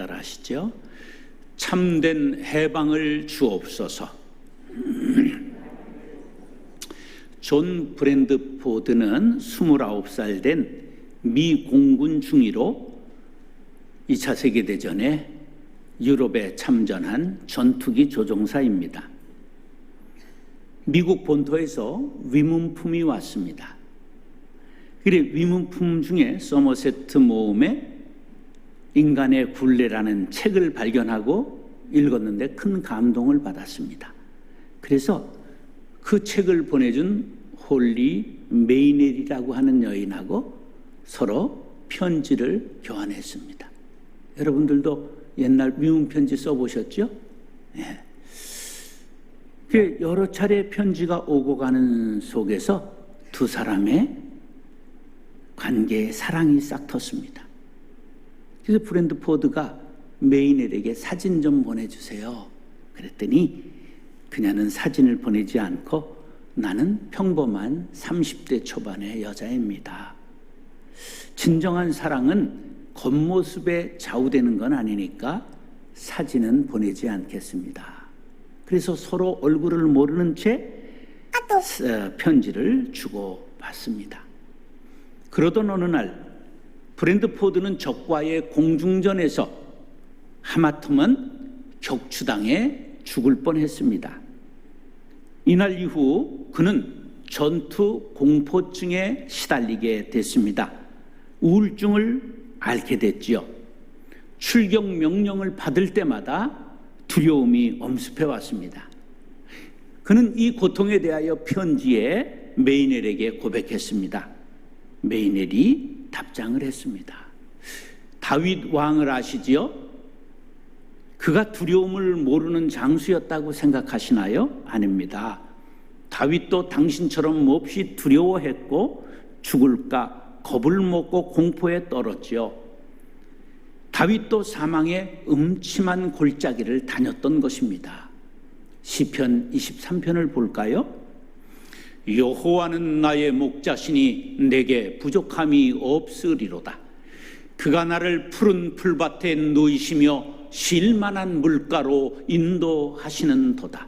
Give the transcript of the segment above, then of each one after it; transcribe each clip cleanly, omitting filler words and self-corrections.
기도하시죠. 참된 해방을 주옵소서. 존 브랜드포드는 29살 된 미 공군 중위로 2차 세계대전에 유럽에 참전한 전투기 조종사입니다. 미국 본토에서 위문품이 왔습니다. 그래 위문품 중에 서머세트 모음의 인간의 굴레라는 책을 발견하고 읽었는데 큰 감동을 받았습니다. 그래서 그 책을 보내준 홀리 메이넬이라고 하는 여인하고 서로 편지를 교환했습니다. 여러분들도 옛날 위문 편지 써보셨죠? 네. 여러 차례 편지가 오고 가는 속에서 두 사람의 관계에 사랑이 싹 텄습니다. 그래서 브랜드포드가 메이넬에게 사진 좀 보내주세요. 그랬더니 그녀는 사진을 보내지 않고 나는 평범한 30대 초반의 여자입니다. 진정한 사랑은 겉모습에 좌우되는 건 아니니까 사진은 보내지 않겠습니다. 그래서 서로 얼굴을 모르는 채 편지를 주고받습니다. 그러던 어느 날 브랜드포드는 적과의 공중전에서 하마터면 격추당해 죽을 뻔했습니다. 이날 이후 그는 전투 공포증에 시달리게 됐습니다. 우울증을 앓게 됐지요. 출격 명령을 받을 때마다 두려움이 엄습해 왔습니다. 그는 이 고통에 대하여 편지에 메이넬에게 고백했습니다. 메이넬이 답장을 했습니다. 다윗 왕을 아시지요? 그가 두려움을 모르는 장수였다고 생각하시나요? 아닙니다. 다윗도 당신처럼 몹시 두려워했고 죽을까 겁을 먹고 공포에 떨었지요. 다윗도 사망의 음침한 골짜기를 다녔던 것입니다. 시편 23편을 볼까요? 여호와는 나의 목자시니 내게 부족함이 없으리로다. 그가 나를 푸른 풀밭에 누이시며 쉴만한 물가로 인도하시는 도다.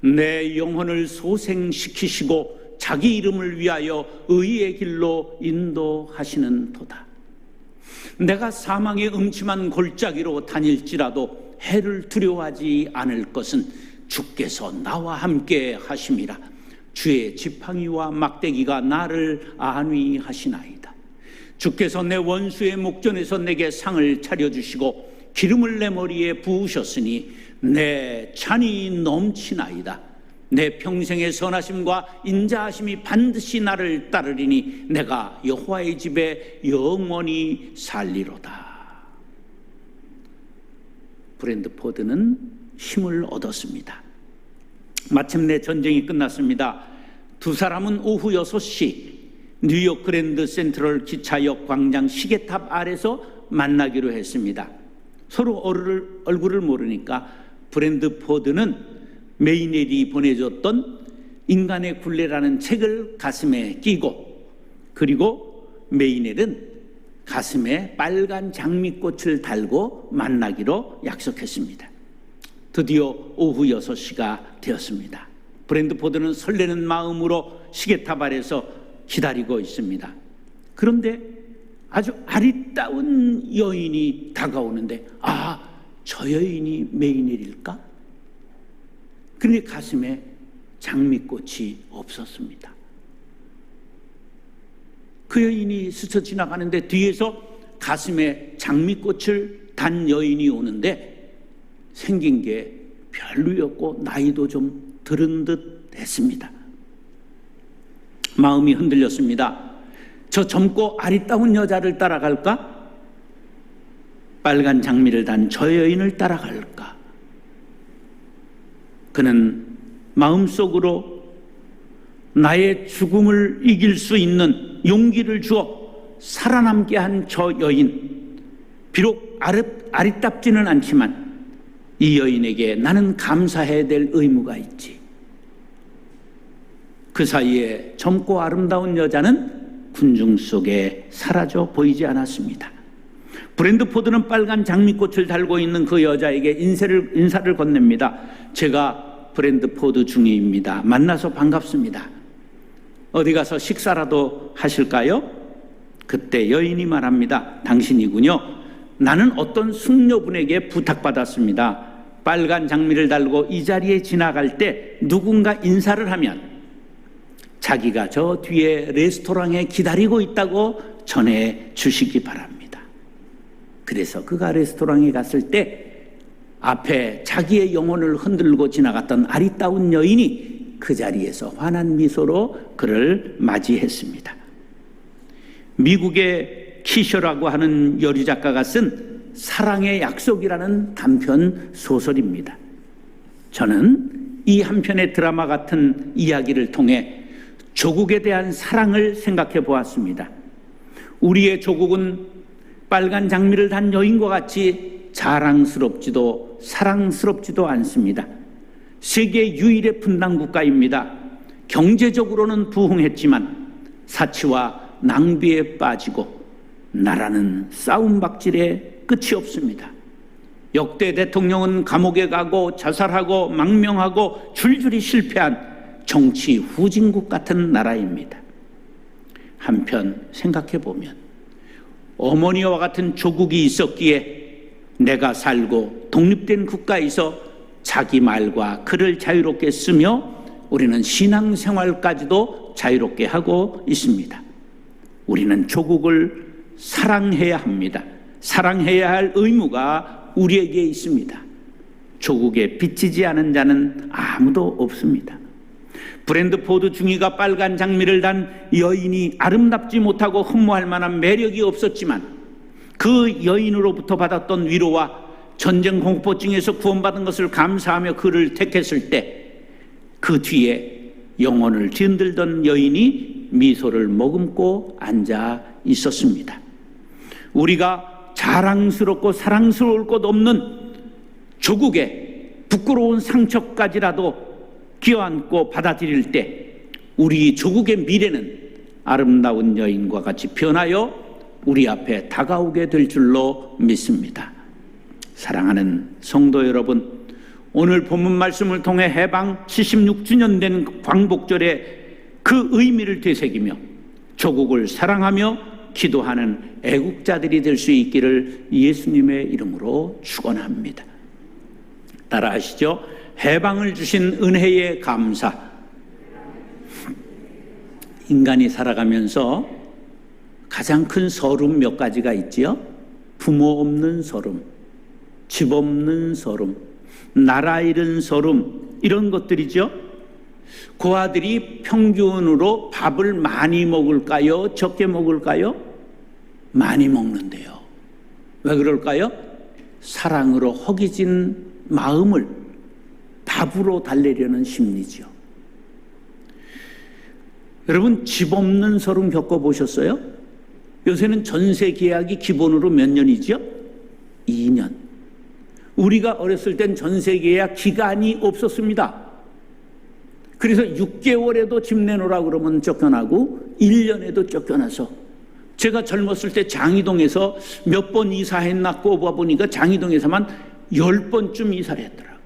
내 영혼을 소생시키시고 자기 이름을 위하여 의의 길로 인도하시는 도다. 내가 사망의 음침한 골짜기로 다닐지라도 해를 두려워하지 않을 것은 주께서 나와 함께 하심이라. 주의 지팡이와 막대기가 나를 안위하시나이다. 주께서 내 원수의 목전에서 내게 상을 차려주시고 기름을 내 머리에 부으셨으니 내 잔이 넘치나이다. 내 평생의 선하심과 인자하심이 반드시 나를 따르리니 내가 여호와의 집에 영원히 살리로다. 브랜드포드는 힘을 얻었습니다. 마침내 전쟁이 끝났습니다. 두 사람은 오후 6시 뉴욕 그랜드 센트럴 기차역 광장 시계탑 아래서 만나기로 했습니다. 서로 얼굴을 모르니까 브랜드포드는 메이넬이 보내줬던 인간의 굴레라는 책을 가슴에 끼고, 그리고 메이넬은 가슴에 빨간 장미꽃을 달고 만나기로 약속했습니다. 드디어 오후 6시가 되었습니다. 브랜드포드는 설레는 마음으로 시계탑 아래서 기다리고 있습니다. 그런데 아주 아리따운 여인이 다가오는데, 저 여인이 메이넬일까? 그런데 가슴에 장미꽃이 없었습니다. 그 여인이 스쳐 지나가는데 뒤에서 가슴에 장미꽃을 단 여인이 오는데 생긴 게 별로였고 나이도 좀 들은 듯 했습니다. 마음이 흔들렸습니다. 저 젊고 아리따운 여자를 따라갈까? 빨간 장미를 단 저 여인을 따라갈까? 그는 마음속으로 나의 죽음을 이길 수 있는 용기를 주어 살아남게 한 저 여인, 비록 아리답지는 않지만 이 여인에게 나는 감사해야 될 의무가 있지. 그 사이에 젊고 아름다운 여자는 군중 속에 사라져 보이지 않았습니다. 브랜드 포드는 빨간 장미꽃을 달고 있는 그 여자에게 인사를 건넵니다. 제가 브랜드 포드 중위입니다. 만나서 반갑습니다. 어디 가서 식사라도 하실까요? 그때 여인이 말합니다. 당신이군요. 나는 어떤 숙녀분에게 부탁받았습니다. 빨간 장미를 달고 이 자리에 지나갈 때 누군가 인사를 하면 자기가 저 뒤에 레스토랑에 기다리고 있다고 전해 주시기 바랍니다. 그래서 그가 레스토랑에 갔을 때 앞에 자기의 영혼을 흔들고 지나갔던 아리따운 여인이 그 자리에서 환한 미소로 그를 맞이했습니다. 미국의 키셔라고 하는 여류 작가가 쓴 사랑의 약속이라는 단편 소설입니다. 저는 이 한 편의 드라마 같은 이야기를 통해 조국에 대한 사랑을 생각해 보았습니다. 우리의 조국은 빨간 장미를 단 여인과 같이 자랑스럽지도 사랑스럽지도 않습니다. 세계 유일의 분단 국가입니다. 경제적으로는 부흥했지만 사치와 낭비에 빠지고 나라는 싸움박질에 끝이 없습니다. 역대 대통령은 감옥에 가고 자살하고 망명하고 줄줄이 실패한 정치 후진국 같은 나라입니다. 한편 생각해 보면 어머니와 같은 조국이 있었기에 내가 살고 독립된 국가에서 자기 말과 글을 자유롭게 쓰며 우리는 신앙생활까지도 자유롭게 하고 있습니다. 우리는 조국을 사랑해야 합니다. 사랑해야 할 의무가 우리에게 있습니다. 조국에 비치지 않은 자는 아무도 없습니다. 브랜드 포드 중위가 빨간 장미를 단 여인이 아름답지 못하고 흠모할 만한 매력이 없었지만 그 여인으로부터 받았던 위로와 전쟁 공포증에서 구원받은 것을 감사하며 그를 택했을 때 그 뒤에 영혼을 뒤흔들던 여인이 미소를 머금고 앉아 있었습니다. 우리가 자랑스럽고 사랑스러울 것 없는 조국의 부끄러운 상처까지라도 껴안고 받아들일 때 우리 조국의 미래는 아름다운 여인과 같이 변하여 우리 앞에 다가오게 될 줄로 믿습니다. 사랑하는 성도 여러분, 오늘 본문 말씀을 통해 해방 76주년 된 광복절의 그 의미를 되새기며 조국을 사랑하며 기도하는 애국자들이 될 수 있기를 예수님의 이름으로 축원합니다. 따라하시죠. 해방을 주신 은혜에 감사. 인간이 살아가면서 가장 큰 서름 몇 가지가 있지요. 부모 없는 서름, 집 없는 서름, 나라 잃은 서름, 이런 것들이죠. 고아들이 평균으로 밥을 많이 먹을까요? 적게 먹을까요? 많이 먹는데요. 왜 그럴까요? 사랑으로 허기진 마음을 밥으로 달래려는 심리죠. 여러분, 집 없는 서름 겪어보셨어요? 요새는 전세 계약이 기본으로 몇 년이죠? 2년. 우리가 어렸을 땐 전세 계약 기간이 없었습니다. 그래서 6개월에도 집 내놓으라 그러면 쫓겨나고 1년에도 쫓겨나서, 제가 젊었을 때 장이동에서 몇 번 이사했나 꼽아보니까 장이동에서만 10번쯤 이사를 했더라고요.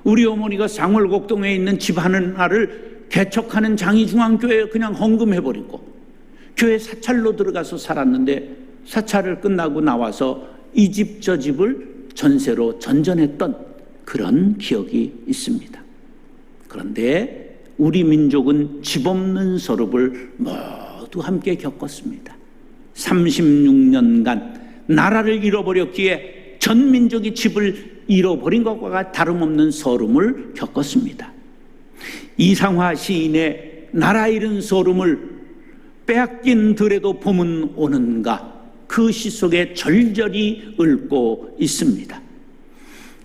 우리 어머니가 상월곡동에 있는 집 하나를 개척하는 장이중앙교회에 그냥 헌금해버리고 교회 사찰로 들어가서 살았는데, 사찰을 끝나고 나와서 이 집 저 집을 전세로 전전했던 그런 기억이 있습니다. 그런데 우리 민족은 집 없는 서름을 모두 함께 겪었습니다. 36년간 나라를 잃어버렸기에 전 민족이 집을 잃어버린 것과 다름없는 서름을 겪었습니다. 이상화 시인의 나라 잃은 서름을 빼앗긴 들에도 봄은 오는가, 그 시 속에 절절히 읊고 있습니다.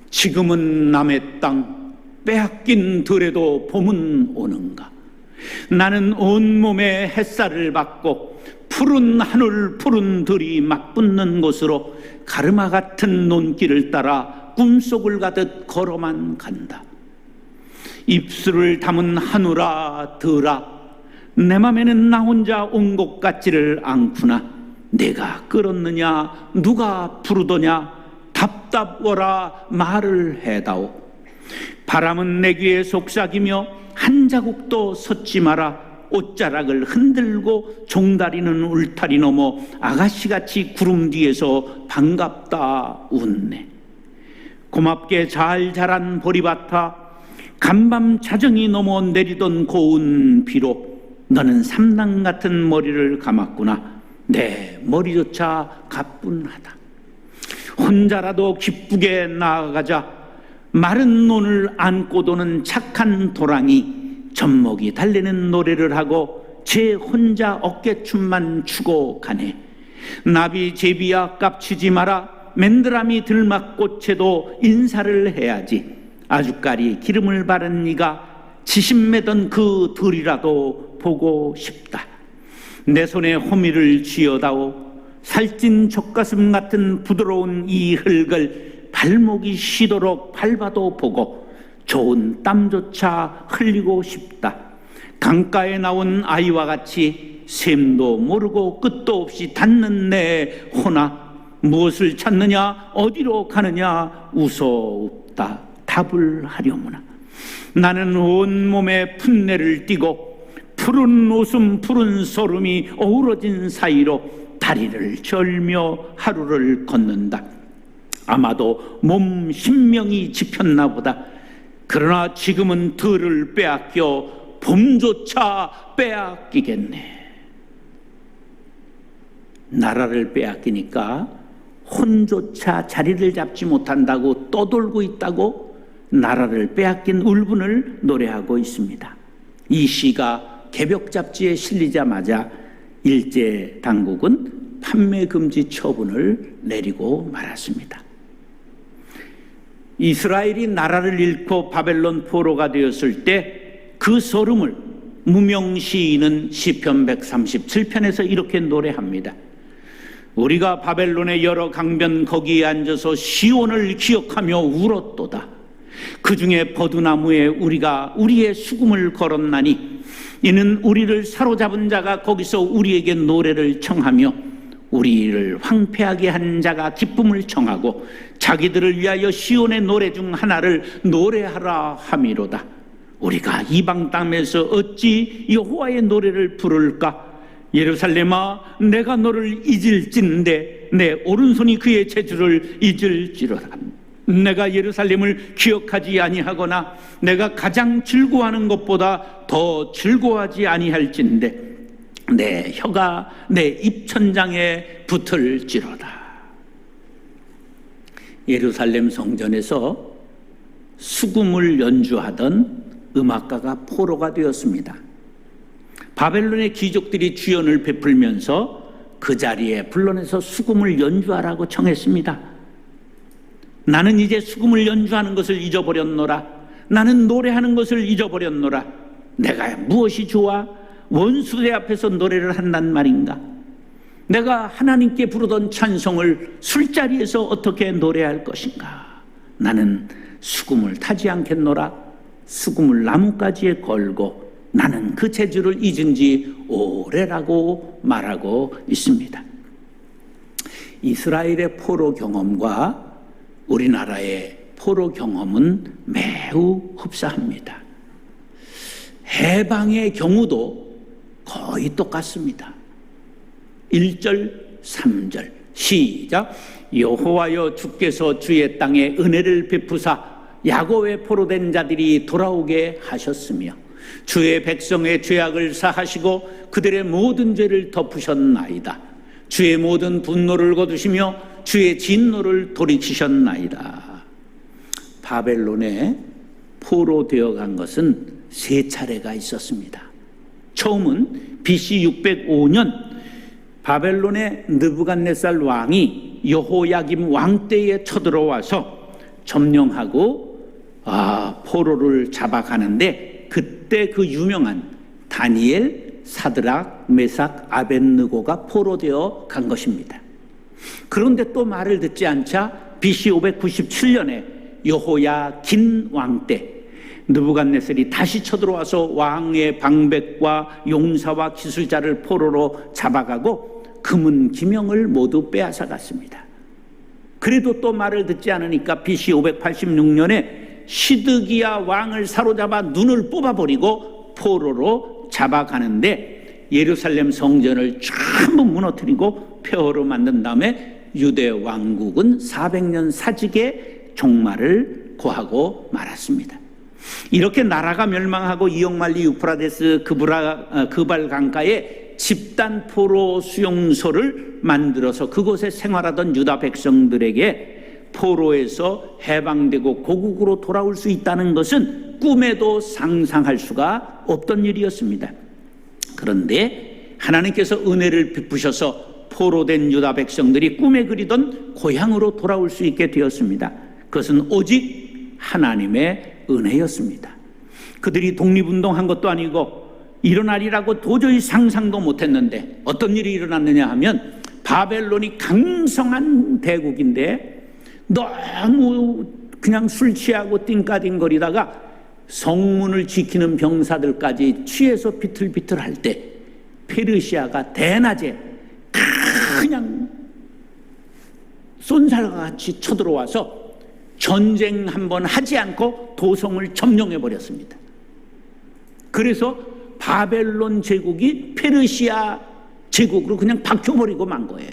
지금은 남의 땅 빼앗긴 들에도 봄은 오는가. 나는 온몸에 햇살을 받고 푸른 하늘 푸른 들이 맞붙는 곳으로 가르마 같은 논길을 따라 꿈속을 가듯 걸어만 간다. 입술을 담은 하늘아 들아, 내 맘에는 나 혼자 온 것 같지를 않구나. 내가 끌었느냐 누가 부르더냐 답답워라 말을 해다오. 바람은 내 귀에 속삭이며 한 자국도 섰지 마라. 옷자락을 흔들고 종다리는 울타리 넘어 아가씨같이 구름 뒤에서 반갑다 웃네. 고맙게 잘 자란 보리밭아, 간밤 자정이 넘어 내리던 고운 비로 너는 삼당 같은 머리를 감았구나. 내 머리조차 가뿐하다. 혼자라도 기쁘게 나아가자. 마른 논을 안고 도는 착한 도랑이 젖먹이 달리는 노래를 하고 제 혼자 어깨춤만 추고 가네. 나비 제비야 깝치지 마라. 맨드라미 들막꽃에도 인사를 해야지. 아주까리 기름을 바른 네가 지신매던 그 들이라도 보고 싶다. 내 손에 호미를 쥐어다오. 살찐 젖가슴 같은 부드러운 이 흙을 발목이 쉬도록 밟아도 보고 좋은 땀조차 흘리고 싶다. 강가에 나온 아이와 같이 셈도 모르고 끝도 없이 닿는 내 호나 무엇을 찾느냐 어디로 가느냐 웃어없다 답을 하려무나. 나는 온몸에 풋내를 띠고 푸른 웃음 푸른 소름이 어우러진 사이로 다리를 절며 하루를 걷는다. 아마도 몸 신명이 지켰나 보다. 그러나 지금은 들을 빼앗겨 봄조차 빼앗기겠네. 나라를 빼앗기니까 혼조차 자리를 잡지 못한다고 떠돌고 있다고 나라를 빼앗긴 울분을 노래하고 있습니다. 이 시가 개벽 잡지에 실리자마자 일제 당국은 판매 금지 처분을 내리고 말았습니다. 이스라엘이 나라를 잃고 바벨론 포로가 되었을 때 그 소름을 무명 시인은 시편 137편에서 이렇게 노래합니다. 우리가 바벨론의 여러 강변 거기에 앉아서 시온을 기억하며 울었도다. 그 중에 버드나무에 우리가 우리의 수금을 걸었나니 이는 우리를 사로잡은 자가 거기서 우리에게 노래를 청하며 우리를 황폐하게 한 자가 기쁨을 청하고 자기들을 위하여 시온의 노래 중 하나를 노래하라 함이로다. 우리가 이방 땅에서 어찌 여호와의 노래를 부를까? 예루살렘아, 내가 너를 잊을진데 내 오른손이 그의 재주를 잊을지로다. 내가 예루살렘을 기억하지 아니하거나 내가 가장 즐거워하는 것보다 더 즐거워하지 아니할진데 내 혀가 내 입천장에 붙을지로다. 예루살렘 성전에서 수금을 연주하던 음악가가 포로가 되었습니다. 바벨론의 귀족들이 주연을 베풀면서 그 자리에 불러내서 수금을 연주하라고 청했습니다. 나는 이제 수금을 연주하는 것을 잊어버렸노라. 나는 노래하는 것을 잊어버렸노라. 내가 무엇이 좋아? 원수대 앞에서 노래를 한단 말인가? 내가 하나님께 부르던 찬송을 술자리에서 어떻게 노래할 것인가? 나는 수금을 타지 않겠노라. 수금을 나뭇가지에 걸고 나는 그 재주를 잊은 지 오래라고 말하고 있습니다. 이스라엘의 포로 경험과 우리나라의 포로 경험은 매우 흡사합니다. 해방의 경우도 거의 똑같습니다. 1절, 3절 시작. 여호와여 주께서 주의 땅에 은혜를 베푸사 야곱의 포로된 자들이 돌아오게 하셨으며 주의 백성의 죄악을 사하시고 그들의 모든 죄를 덮으셨나이다. 주의 모든 분노를 거두시며 주의 진노를 돌이키셨나이다. 바벨론에 포로되어 간 것은 3차례가 있었습니다. 처음은 BC 605년 바벨론의 느부갓네살 왕이 여호야김 왕 때에 쳐들어와서 점령하고 포로를 잡아가는데 그때 그 유명한 다니엘, 사드락, 메삭, 아벳느고가 포로되어 간 것입니다. 그런데 또 말을 듣지 않자 BC 597년에 여호야긴 왕 때 느부갓네살이 다시 쳐들어와서 왕의 방백과 용사와 기술자를 포로로 잡아가고 금은 기명을 모두 빼앗아 갔습니다. 그래도 또 말을 듣지 않으니까 BC 586년에 시드기야 왕을 사로잡아 눈을 뽑아버리고 포로로 잡아가는데 예루살렘 성전을 전부 무너뜨리고 폐허로 만든 다음에 유대 왕국은 400년 사직의 종말을 고하고 말았습니다. 이렇게 나라가 멸망하고 이역만리 유프라데스 그발 강가에 집단 포로 수용소를 만들어서 그곳에 생활하던 유다 백성들에게 포로에서 해방되고 고국으로 돌아올 수 있다는 것은 꿈에도 상상할 수가 없던 일이었습니다. 그런데 하나님께서 은혜를 베푸셔서 포로된 유다 백성들이 꿈에 그리던 고향으로 돌아올 수 있게 되었습니다. 그것은 오직 하나님의 은혜였습니다. 그들이 독립운동한 것도 아니고 일어나리라고 도저히 상상도 못했는데 어떤 일이 일어났느냐 하면 바벨론이 강성한 대국인데 너무 그냥 술 취하고 띵까띵거리다가 성문을 지키는 병사들까지 취해서 비틀비틀할 때 페르시아가 대낮에 그냥 쏜살같이 쳐들어와서 전쟁 한번 하지 않고 도성을 점령해버렸습니다. 그래서 바벨론 제국이 페르시아 제국으로 그냥 박혀버리고 만 거예요.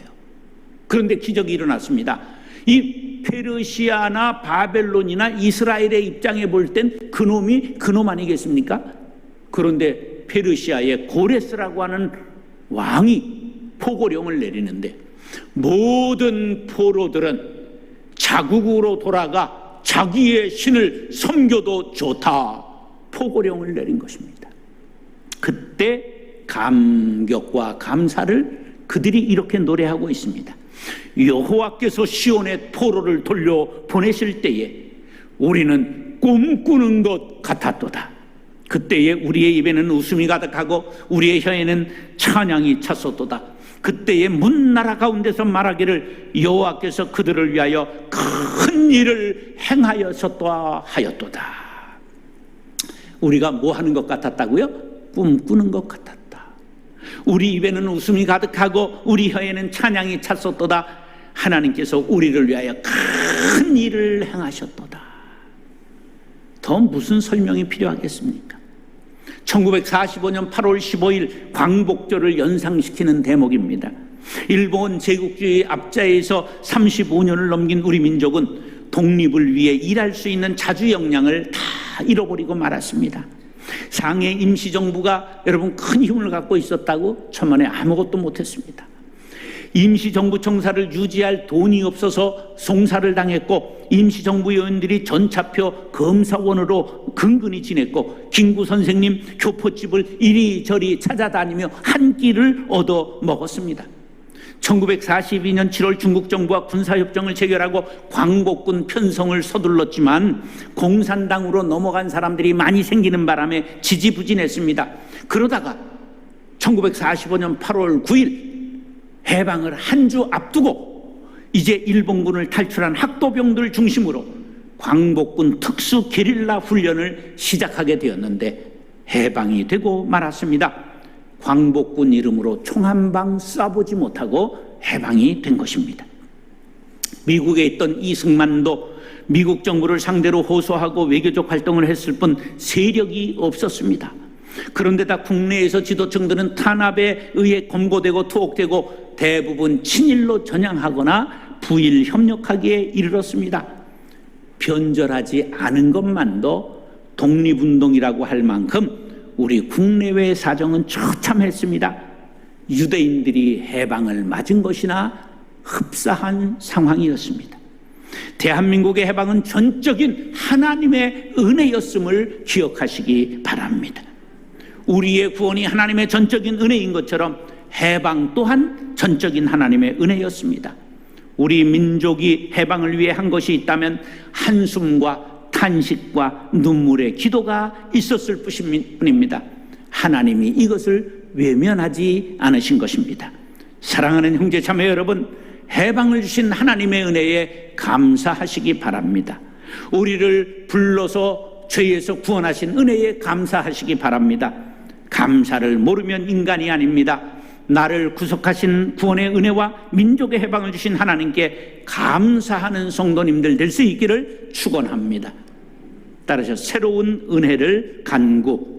그런데 기적이 일어났습니다. 이 페르시아나 바벨론이나 이스라엘의 입장에 볼 땐 그놈이 그놈 아니겠습니까? 그런데 페르시아의 고레스라고 하는 왕이 포고령을 내리는데 모든 포로들은 자국으로 돌아가 자기의 신을 섬겨도 좋다 포고령을 내린 것입니다. 그때 감격과 감사를 그들이 이렇게 노래하고 있습니다. 여호와께서 시온의 포로를 돌려보내실 때에 우리는 꿈꾸는 것 같았도다. 그때에 우리의 입에는 웃음이 가득하고 우리의 혀에는 찬양이 찼었도다. 그때에 문나라 가운데서 말하기를 여호와께서 그들을 위하여 큰 일을 행하였었다 하였도다. 우리가 뭐 하는 것 같았다고요? 꿈꾸는 것 같았다. 우리 입에는 웃음이 가득하고 우리 혀에는 찬양이 찼었도다. 하나님께서 우리를 위하여 큰 일을 행하셨도다. 더 무슨 설명이 필요하겠습니까? 1945년 8월 15일 광복절을 연상시키는 대목입니다. 일본 제국주의 압자에서 35년을 넘긴 우리 민족은 독립을 위해 일할 수 있는 자주 역량을 다 잃어버리고 말았습니다. 상해 임시정부가 여러분 큰 힘을 갖고 있었다고 천만에 아무것도 못했습니다. 임시정부 청사를 유지할 돈이 없어서 송사를 당했고 임시정부 요원들이 전차표 검사원으로 근근히 지냈고 김구 선생님 교포집을 이리저리 찾아다니며 한 끼를 얻어 먹었습니다. 1942년 7월 중국 정부와 군사협정을 체결하고 광복군 편성을 서둘렀지만 공산당으로 넘어간 사람들이 많이 생기는 바람에 지지부진했습니다. 그러다가 1945년 8월 9일 해방을 한 주 앞두고 이제 일본군을 탈출한 학도병들 중심으로 광복군 특수 게릴라 훈련을 시작하게 되었는데 해방이 되고 말았습니다. 광복군 이름으로 총 한 방 쏴보지 못하고 해방이 된 것입니다. 미국에 있던 이승만도 미국 정부를 상대로 호소하고 외교적 활동을 했을 뿐 세력이 없었습니다. 그런데다 국내에서 지도층들은 탄압에 의해 검거되고 투옥되고 대부분 친일로 전향하거나 부일 협력하기에 이르렀습니다. 변절하지 않은 것만도 독립운동이라고 할 만큼 우리 국내외 사정은 처참했습니다. 유대인들이 해방을 맞은 것이나 흡사한 상황이었습니다. 대한민국의 해방은 전적인 하나님의 은혜였음을 기억하시기 바랍니다. 우리의 구원이 하나님의 전적인 은혜인 것처럼 해방 또한 전적인 하나님의 은혜였습니다. 우리 민족이 해방을 위해 한 것이 있다면 한숨과 탄식과 눈물의 기도가 있었을 뿐입니다. 하나님이 이것을 외면하지 않으신 것입니다. 사랑하는 형제 자매 여러분, 해방을 주신 하나님의 은혜에 감사하시기 바랍니다. 우리를 불러서 죄에서 구원하신 은혜에 감사하시기 바랍니다. 감사를 모르면 인간이 아닙니다. 나를 구속하신 구원의 은혜와 민족의 해방을 주신 하나님께 감사하는 성도님들 될 수 있기를 축원합니다. 따라서 새로운 은혜를 간구.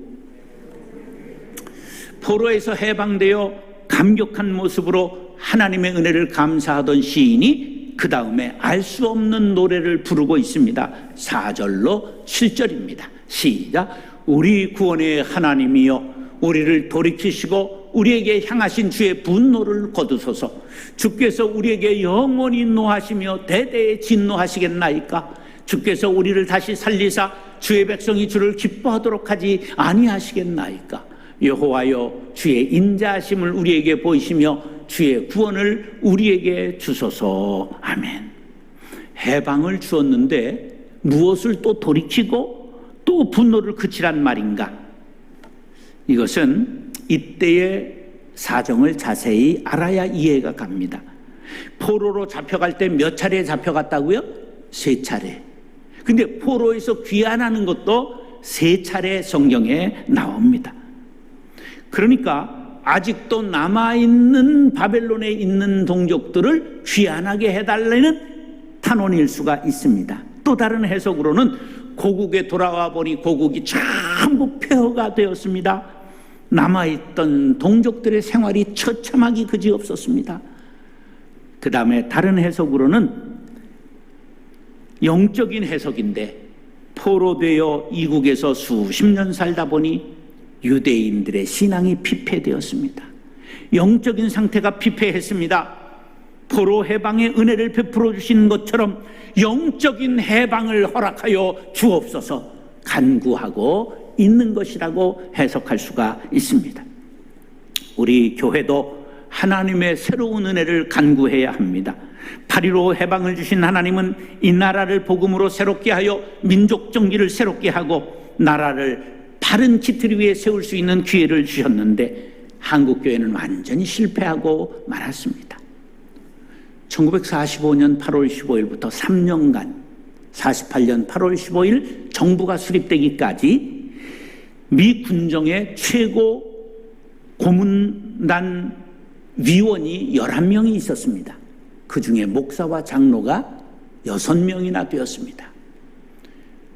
포로에서 해방되어 감격한 모습으로 하나님의 은혜를 감사하던 시인이 그 다음에 알 수 없는 노래를 부르고 있습니다. 4절로 7절입니다. 시작. 우리 구원의 하나님이여, 우리를 돌이키시고 우리에게 향하신 주의 분노를 거두소서. 주께서 우리에게 영원히 노하시며 대대에 진노하시겠나이까? 주께서 우리를 다시 살리사 주의 백성이 주를 기뻐하도록 하지 아니하시겠나이까? 여호와여, 주의 인자하심을 우리에게 보이시며 주의 구원을 우리에게 주소서. 아멘. 해방을 주었는데 무엇을 또 돌이키고 또 분노를 그치란 말인가? 이것은 이때의 사정을 자세히 알아야 이해가 갑니다. 포로로 잡혀갈 때 몇 차례 잡혀갔다고요? 3차례. 근데 포로에서 귀환하는 것도 3차례 성경에 나옵니다. 그러니까 아직도 남아있는 바벨론에 있는 동족들을 귀환하게 해달라는 탄원일 수가 있습니다. 또 다른 해석으로는 고국에 돌아와 보니 고국이 전부 폐허가 되었습니다. 남아있던 동족들의 생활이 처참하기 그지없었습니다. 그 다음에 다른 해석으로는 영적인 해석인데, 포로되어 이국에서 수십 년 살다 보니 유대인들의 신앙이 피폐되었습니다. 영적인 상태가 피폐했습니다. 포로 해방의 은혜를 베풀어 주신 것처럼 영적인 해방을 허락하여 주옵소서 간구하고 있는 것이라고 해석할 수가 있습니다. 우리 교회도 하나님의 새로운 은혜를 간구해야 합니다. 8.15 해방을 주신 하나님은 이 나라를 복음으로 새롭게 하여 민족 정기를 새롭게 하고 나라를 바른 기틀 위에 세울 수 있는 기회를 주셨는데 한국교회는 완전히 실패하고 말았습니다. 1945년 8월 15일부터 3년간 48년 8월 15일 정부가 수립되기까지 미 군정의 최고 고문단 위원이 11명이 있었습니다. 그 중에 목사와 장로가 6명이나 되었습니다.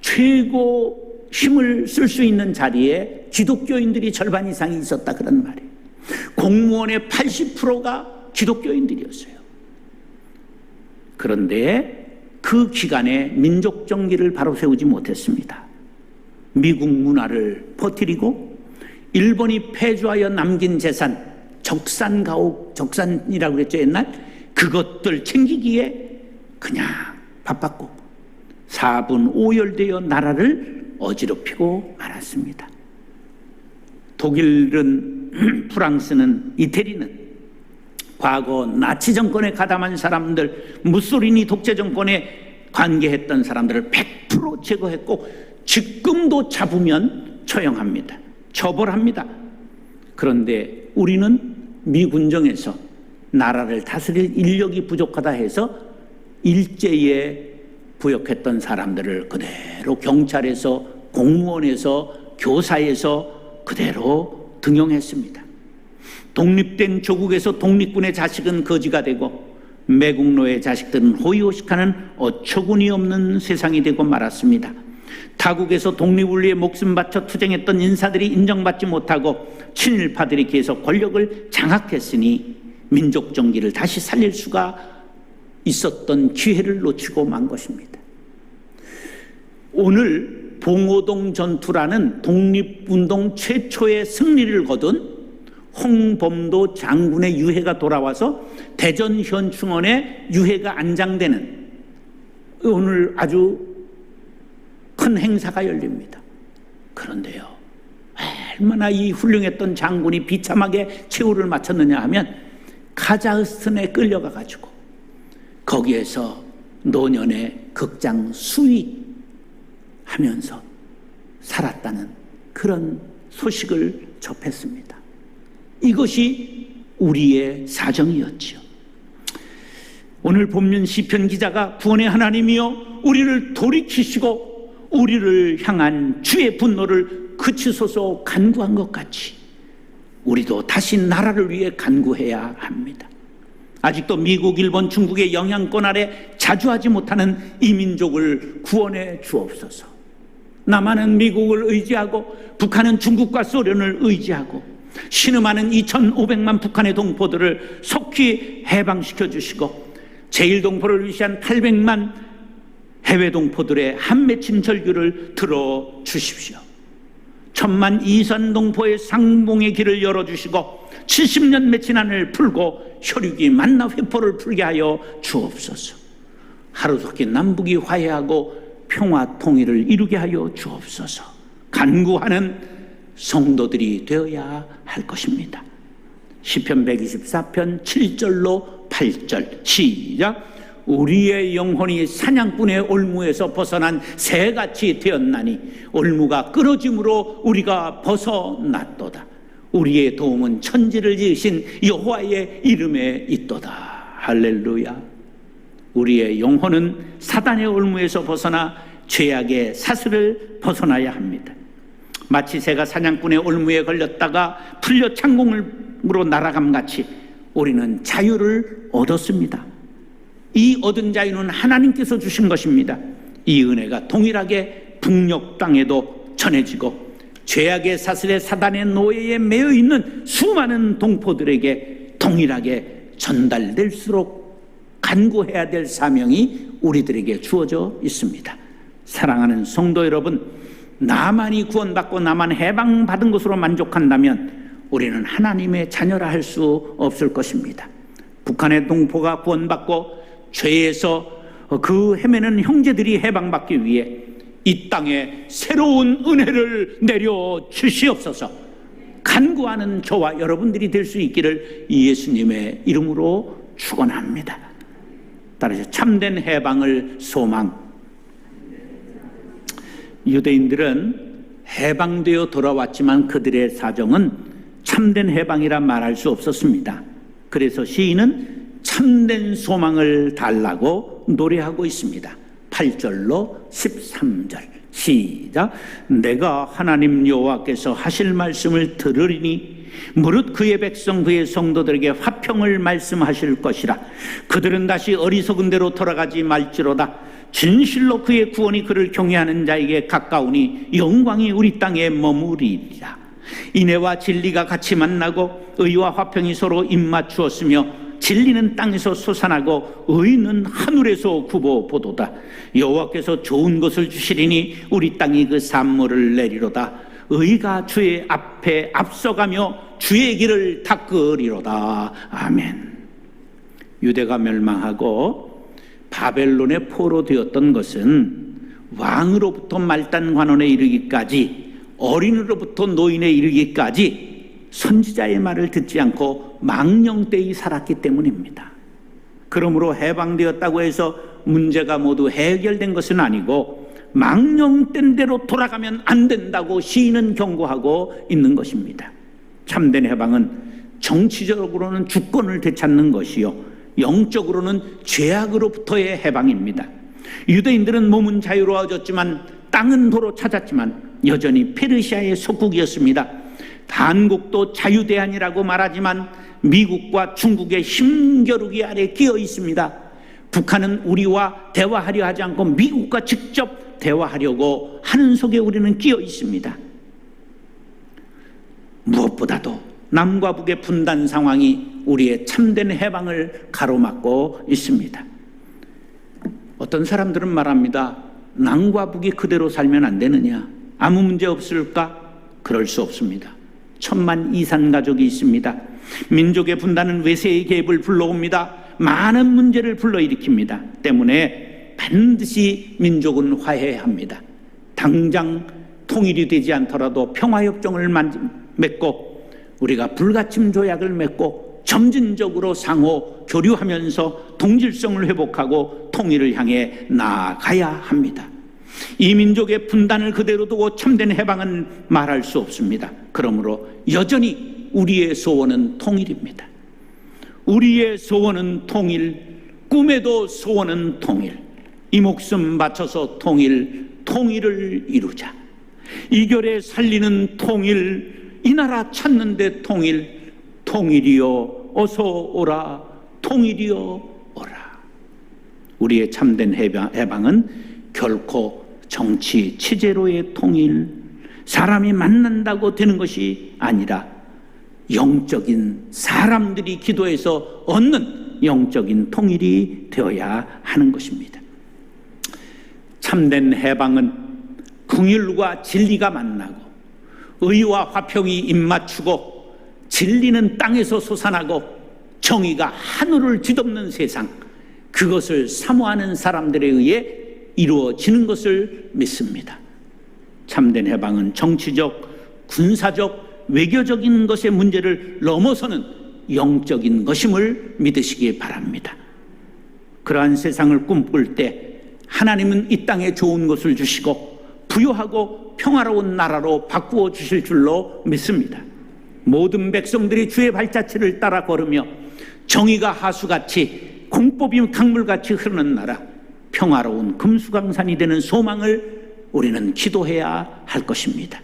최고 힘을 쓸 수 있는 자리에 기독교인들이 절반 이상이 있었다, 그런 말이에요. 공무원의 80%가 기독교인들이었어요. 그런데 그 기간에 민족 정기를 바로 세우지 못했습니다. 미국 문화를 퍼뜨리고 일본이 폐주하여 남긴 재산, 적산가옥, 적산이라고 그랬죠 옛날? 그것들 챙기기에 그냥 바빴고 4분 5열되어 나라를 어지럽히고 말았습니다. 독일은 프랑스는 이태리는 과거 나치 정권에 가담한 사람들, 무솔리니 독재 정권에 관계했던 사람들을 100% 제거했고 지금도 잡으면 처형합니다. 처벌합니다. 그런데 우리는 미 군정에서 나라를 다스릴 인력이 부족하다 해서 일제에 부역했던 사람들을 그대로 경찰에서, 공무원에서, 교사에서 그대로 등용했습니다. 독립된 조국에서 독립군의 자식은 거지가 되고 매국노의 자식들은 호의호식하는 어처구니 없는 세상이 되고 말았습니다. 타국에서 독립을 위해 목숨 바쳐 투쟁했던 인사들이 인정받지 못하고 친일파들이 계속 권력을 장악했으니 민족 정기를 다시 살릴 수가 있었던 기회를 놓치고 만 것입니다. 오늘 봉오동 전투라는 독립운동 최초의 승리를 거둔 홍범도 장군의 유해가 돌아와서 대전 현충원에 유해가 안장되는 오늘 아주 큰 행사가 열립니다. 그런데요, 얼마나 이 훌륭했던 장군이 비참하게 최후를 마쳤느냐 하면 카자흐스탄에 끌려가 가지고 거기에서 노년의 극장 수위하면서 살았다는 그런 소식을 접했습니다. 이것이 우리의 사정이었지요. 오늘 본문 시편 기자가 구원의 하나님이여 우리를 돌이키시고 우리를 향한 주의 분노를 그치소서 간구한 것 같이 우리도 다시 나라를 위해 간구해야 합니다. 아직도 미국, 일본, 중국의 영향권 아래 자주하지 못하는 이 민족을 구원해 주옵소서. 남한은 미국을 의지하고 북한은 중국과 소련을 의지하고 신음하는 2,500만 북한의 동포들을 속히 해방시켜 주시고 제1동포를 위시한 800만 해외 동포들의 한 맺힌 절규를 들어주십시오. 1,000만 이산 동포의 상봉의 길을 열어주시고 70년 맺힌 한을 풀고 혈육이 만나 회포를 풀게 하여 주옵소서. 하루속히 남북이 화해하고 평화 통일을 이루게 하여 주옵소서. 간구하는 성도들이 되어야 할 것입니다. 시편 124편 7절로 8절 시작. 우리의 영혼이 사냥꾼의 올무에서 벗어난 새같이 되었나니 올무가 끊어짐으로 우리가 벗어났도다. 우리의 도움은 천지를 지으신 여호와의 이름에 있도다. 할렐루야. 우리의 영혼은 사단의 올무에서 벗어나 죄악의 사슬을 벗어나야 합니다. 마치 새가 사냥꾼의 올무에 걸렸다가 풀려 창공으로 날아감같이 우리는 자유를 얻었습니다. 이 얻은 자유는 하나님께서 주신 것입니다. 이 은혜가 동일하게 북녘 땅에도 전해지고 죄악의 사슬에 사단의 노예에 매여 있는 수많은 동포들에게 동일하게 전달될수록 간구해야 될 사명이 우리들에게 주어져 있습니다. 사랑하는 성도 여러분, 나만이 구원받고 나만 해방받은 것으로 만족한다면 우리는 하나님의 자녀라 할 수 없을 것입니다. 북한의 동포가 구원받고 죄에서 그 헤매는 형제들이 해방받기 위해 이 땅에 새로운 은혜를 내려 주시옵소서. 간구하는 저와 여러분들이 될 수 있기를 예수님의 이름으로 축원합니다. 따라서 참된 해방을 소망. 유대인들은 해방되어 돌아왔지만 그들의 사정은 참된 해방이라 말할 수 없었습니다. 그래서 시인은 참된 소망을 달라고 노래하고 있습니다. 8절로 13절 시작. 내가 하나님 여호와께서 하실 말씀을 들으리니 무릇 그의 백성 그의 성도들에게 화평을 말씀하실 것이라. 그들은 다시 어리석은 대로 돌아가지 말지로다. 진실로 그의 구원이 그를 경외하는 자에게 가까우니 영광이 우리 땅에 머무리리라. 인애와 진리가 같이 만나고 의와 화평이 서로 입맞추었으며 진리는 땅에서 솟아나고 의는 하늘에서 굽어보도다. 여호와께서 좋은 것을 주시리니 우리 땅이 그 산물을 내리로다. 의가 주의 앞에 앞서가며 주의 길을 닦으리로다. 아멘. 유대가 멸망하고 바벨론의 포로 되었던 것은 왕으로부터 말단 관원에 이르기까지, 어린이로부터 노인에 이르기까지 선지자의 말을 듣지 않고 망령되이 살았기 때문입니다. 그러므로 해방되었다고 해서 문제가 모두 해결된 것은 아니고 망령된 대로 돌아가면 안 된다고 시인은 경고하고 있는 것입니다. 참된 해방은 정치적으로는 주권을 되찾는 것이요, 영적으로는 죄악으로부터의 해방입니다. 유대인들은 몸은 자유로워졌지만 땅은 도로 찾았지만 여전히 페르시아의 속국이었습니다. 한국도 자유대한이라고 말하지만 미국과 중국의 힘겨루기 아래 끼어 있습니다. 북한은 우리와 대화하려 하지 않고 미국과 직접 대화하려고 하는 속에 우리는 끼어 있습니다. 무엇보다도 남과 북의 분단 상황이 우리의 참된 해방을 가로막고 있습니다. 어떤 사람들은 말합니다. 남과 북이 그대로 살면 안 되느냐? 아무 문제 없을까? 그럴 수 없습니다. 1,000만 이산 가족이 있습니다. 민족의 분단은 외세의 개입을 불러옵니다. 많은 문제를 불러일으킵니다. 때문에 반드시 민족은 화해해야 합니다. 당장 통일이 되지 않더라도 평화협정을 맺고 우리가 불가침 조약을 맺고 점진적으로 상호 교류하면서 동질성을 회복하고 통일을 향해 나아가야 합니다. 이 민족의 분단을 그대로 두고 참된 해방은 말할 수 없습니다. 그러므로 여전히 우리의 소원은 통일입니다. 우리의 소원은 통일, 꿈에도 소원은 통일. 이 목숨 바쳐서 통일을 이루자. 이결에 살리는 통일, 이 나라 찾는데 통일이여 어서 오라, 통일이여 오라. 우리의 참된 해방은 결코 정치 체제로의 통일, 사람이 만난다고 되는 것이 아니라 영적인, 사람들이 기도해서 얻는 영적인 통일이 되어야 하는 것입니다. 참된 해방은 긍휼과 진리가 만나고 의와 화평이 입맞추고 진리는 땅에서 솟아나고 정의가 하늘을 뒤덮는 세상, 그것을 사모하는 사람들에 의해 이루어지는 것을 믿습니다. 참된 해방은 정치적, 군사적, 외교적인 것의 문제를 넘어서는 영적인 것임을 믿으시기 바랍니다. 그러한 세상을 꿈꿀 때 하나님은 이 땅에 좋은 것을 주시고 부유하고 평화로운 나라로 바꾸어 주실 줄로 믿습니다. 모든 백성들이 주의 발자취를 따라 걸으며 정의가 하수같이 공법이 강물같이 흐르는 나라, 평화로운 금수강산이 되는 소망을 우리는 기도해야 할 것입니다.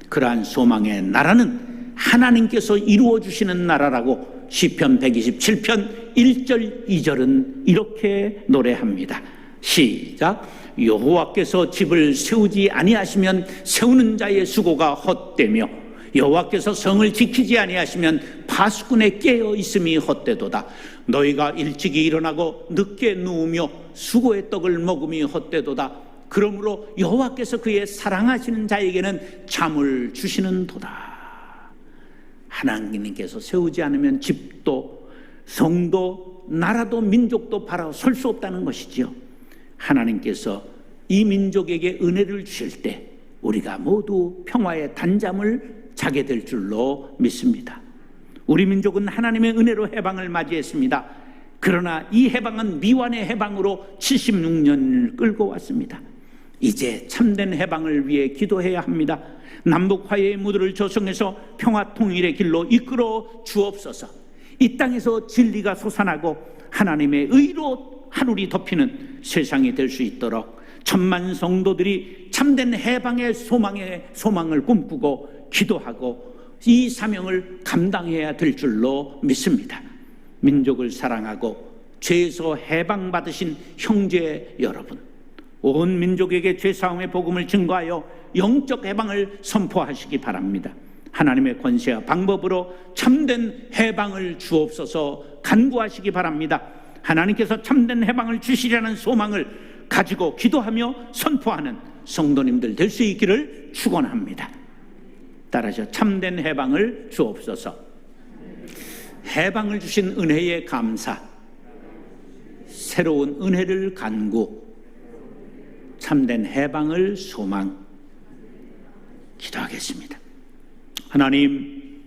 그러한 소망의 나라는 하나님께서 이루어 주시는 나라라고 시편 127편 1절 2절은 이렇게 노래합니다. 시작. 여호와께서 집을 세우지 아니하시면 세우는 자의 수고가 헛되며 여호와께서 성을 지키지 아니하시면 파수꾼의 깨어 있음이 헛되도다. 너희가 일찍이 일어나고 늦게 누우며 수고의 떡을 먹음이 헛되도다. 그러므로 여호와께서 그의 사랑하시는 자에게는 잠을 주시는도다. 하나님께서 세우지 않으면 집도 성도 나라도 민족도 바로 설 수 없다는 것이지요. 하나님께서 이 민족에게 은혜를 주실 때 우리가 모두 평화의 단잠을 자게 될 줄로 믿습니다. 우리 민족은 하나님의 은혜로 해방을 맞이했습니다. 그러나 이 해방은 미완의 해방으로 76년을 끌고 왔습니다. 이제 참된 해방을 위해 기도해야 합니다. 남북 화해의 무드를 조성해서 평화 통일의 길로 이끌어 주옵소서. 이 땅에서 진리가 솟아나고 하나님의 의로 하늘이 덮이는 세상이 될 수 있도록 천만 성도들이 참된 해방의 소망을 꿈꾸고 기도하고 이 사명을 감당해야 될 줄로 믿습니다. 민족을 사랑하고 죄에서 해방받으신 형제 여러분, 온 민족에게 죄사함의 복음을 증거하여 영적 해방을 선포하시기 바랍니다. 하나님의 권세와 방법으로 참된 해방을 주옵소서 간구하시기 바랍니다. 하나님께서 참된 해방을 주시려는 소망을 가지고 기도하며 선포하는 성도님들 될 수 있기를 축원합니다. 따라서 참된 해방을 주옵소서. 해방을 주신 은혜에 감사, 새로운 은혜를 간구, 참된 해방을 소망. 기도하겠습니다. 하나님,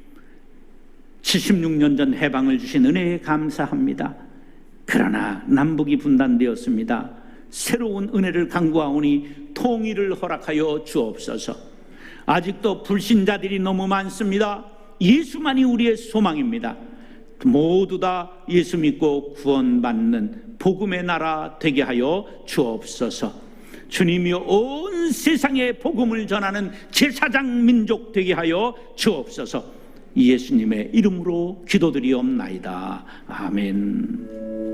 76년 전 해방을 주신 은혜에 감사합니다. 그러나 남북이 분단되었습니다. 새로운 은혜를 간구하오니 통일을 허락하여 주옵소서. 아직도 불신자들이 너무 많습니다. 예수만이 우리의 소망입니다. 모두 다 예수 믿고 구원받는 복음의 나라 되게 하여 주옵소서. 주님이여, 온 세상에 복음을 전하는 제사장 민족 되게 하여 주옵소서. 예수님의 이름으로 기도드리옵나이다. 아멘.